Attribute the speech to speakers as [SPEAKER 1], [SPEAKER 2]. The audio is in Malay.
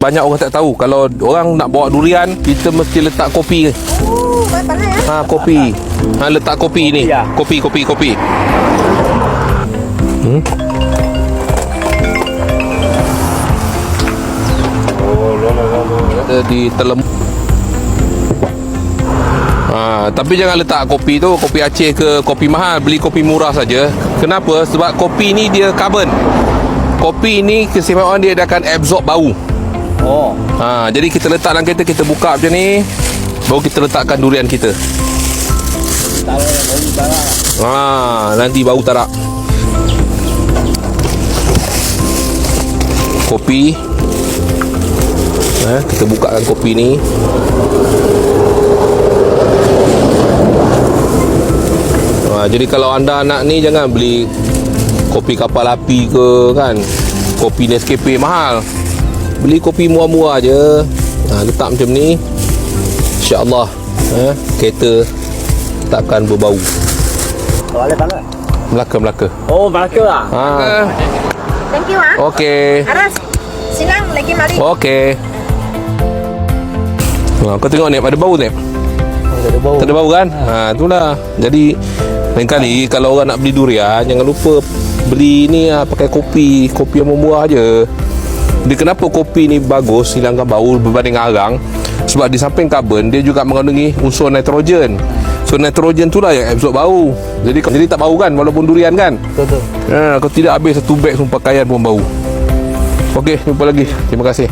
[SPEAKER 1] Banyak orang tak tahu kalau orang nak bawa durian, kita mesti letak kopi.
[SPEAKER 2] Panas ya?
[SPEAKER 1] Kopi. Letak kopi ni.
[SPEAKER 3] Ya.
[SPEAKER 1] Kopi. Ada di telem. Tapi jangan letak kopi tu, kopi Aceh ke kopi mahal, beli kopi murah saja. Kenapa? Sebab kopi ni dia carbon. Kopi ni keistimewaan dia akan absorb bau.
[SPEAKER 3] Oh.
[SPEAKER 1] Jadi kita letak dalam kereta, kita buka macam ni, baru kita letakkan durian kita.
[SPEAKER 3] Taruh yang bau tarak.
[SPEAKER 1] Nanti bau tarak. Kopi. Kita bukakan kopi ni. Jadi kalau anda nak ni, jangan beli kopi kapal api ke kan, kopi Nescafe mahal. Beli kopi murah-murah je. Letak macam ni, InsyaAllah kereta takkan berbau.
[SPEAKER 3] Panas.
[SPEAKER 1] Melaka.
[SPEAKER 3] Oh, Melaka lah.
[SPEAKER 2] Thank you
[SPEAKER 1] Okey.
[SPEAKER 2] Aras, senang lagi mari.
[SPEAKER 1] Okey. Kau tengok ni, ada bau ni. Tak ada bau kan? Itulah. Jadi lain kali kalau orang nak beli durian, jangan lupa beli ni pakai kopi yang murah je. Dia kenapa kopi ni bagus hilangkan bau berbanding arang? Sebab di samping karbon, dia juga mengandungi unsur nitrogen. So nitrogen tu lah yang absorb bau. Jadi tak bau kan walaupun durian kan?
[SPEAKER 3] Betul.
[SPEAKER 1] Kalau tidak habis satu beg semua pakaian pun bau. Okey, jumpa lagi. Terima kasih.